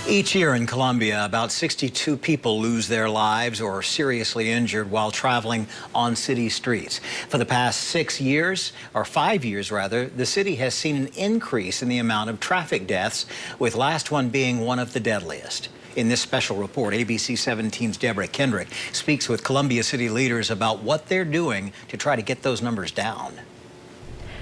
Each year in Colombia, about 62 people lose their lives or are seriously injured while traveling on city streets. For the past 6 years, or 5 years rather, the city has seen an increase in the amount of traffic deaths, with last one being one of the deadliest. In this special report, ABC 17's Deborah Kendrick speaks with Columbia city leaders about what they're doing to try to get those numbers down.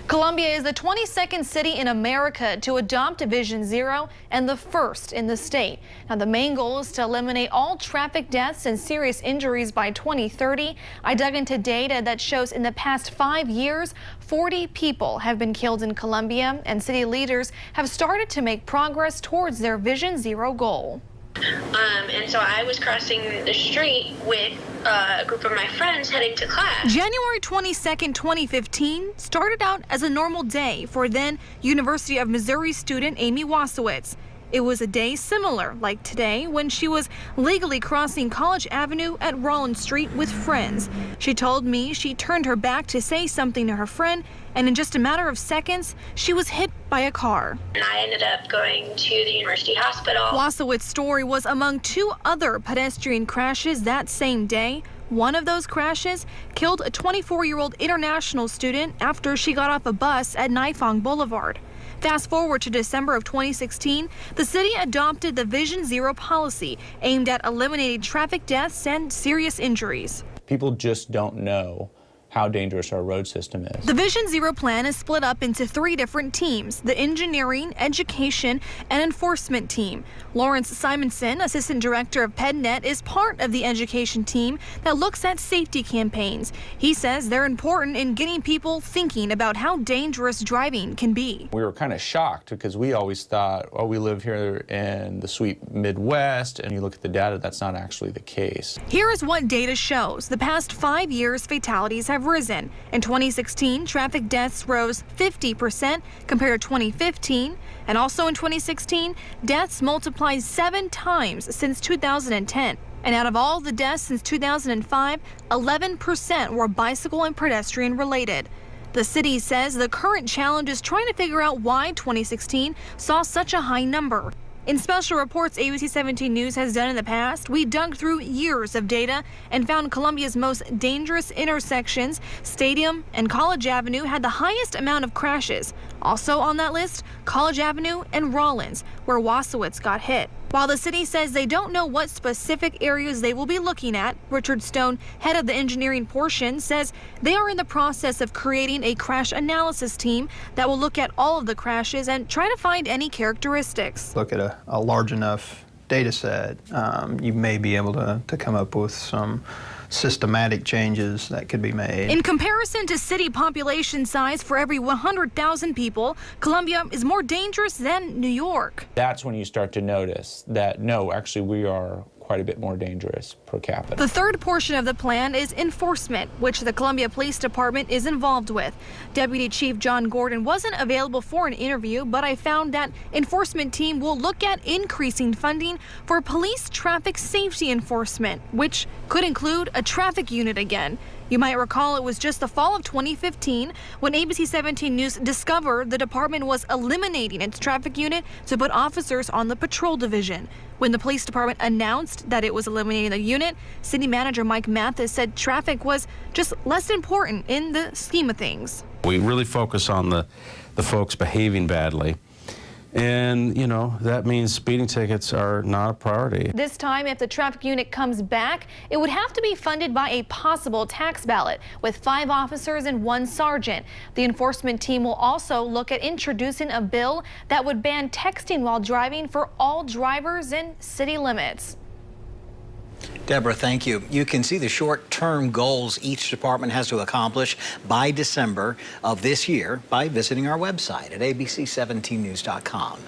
Columbia is the 22nd city in America to adopt Vision Zero and the first in the state. Now, the main goal is to eliminate all traffic deaths and serious injuries by 2030. I dug into data that shows in the past 5 years, 40 people have been killed in Columbia, and city leaders have started to make progress towards their Vision Zero goal. And so I was crossing the street with a group of my friends heading to class. January 22nd, 2015 started out as a normal day for then University of Missouri student Amy Wasowitz. It was a day similar like today when she was legally crossing College Avenue at Rollins Street with friends. She told me she turned her back to say something to her friend, and in just a matter of seconds, she was hit by a car. And I ended up going to the University Hospital. Wasowitz's story was among 2 other pedestrian crashes that same day. One of those crashes killed a 24-year-old international student after she got off a bus at Nifong Boulevard. Fast forward to December of 2016, the city adopted the Vision Zero policy aimed at eliminating traffic deaths and serious injuries. People just don't know how dangerous our road system is. The Vision Zero plan is split up into 3 different teams: the engineering, education, and enforcement team. Lawrence Simonson, assistant director of PedNet, is part of the education team that looks at safety campaigns. He says they're important in getting people thinking about how dangerous driving can be. We were kind of shocked because we always thought, oh, we live here in the sweet Midwest, and you look at the data, that's not actually the case. Here is what data shows. The past 5 years, fatalities have risen. In 2016, traffic deaths rose 50% compared to 2015. And also in 2016, deaths multiplied 7 times since 2010. And out of all the deaths since 2005, 11% were bicycle and pedestrian related. The city says the current challenge is trying to figure out why 2016 saw such a high number. In special reports ABC 17 News has done in the past, we dug through years of data and found Columbia's most dangerous intersections, Stadium and College Avenue, had the highest amount of crashes. Also on that list, College Avenue and Rollins, where Wasowitz got hit. While the city says they don't know what specific areas they will be looking at, Richard Stone, head of the engineering portion, says they are in the process of creating a crash analysis team that will look at all of the crashes and try to find any characteristics. Look at a large enough data set, you may be able to come up with some systematic changes that could be made. In comparison to city population size, for every 100,000 people, Columbia is more dangerous than New York. That's when you start to notice that, no, actually we are quite a bit more dangerous per capita. The third portion of the plan is enforcement, which the Columbia Police Department is involved with. Deputy Chief John Gordon wasn't available for an interview, but I found that enforcement team will look at increasing funding for police traffic safety enforcement, which could include a traffic unit again. You might recall it was just the fall of 2015 when ABC 17 News discovered the department was eliminating its traffic unit to put officers on the patrol division. When the police department announced that it was eliminating the unit, city manager Mike Mathis said traffic was just less important in the scheme of things. We really focus on the folks behaving badly. And, you know, that means speeding tickets are not a priority. This time, if the traffic unit comes back, it would have to be funded by a possible tax ballot with 5 officers and 1 sergeant. The enforcement team will also look at introducing a bill that would ban texting while driving for all drivers in city limits. Deborah, thank you. You can see the short-term goals each department has to accomplish by December of this year by visiting our website at abc17news.com.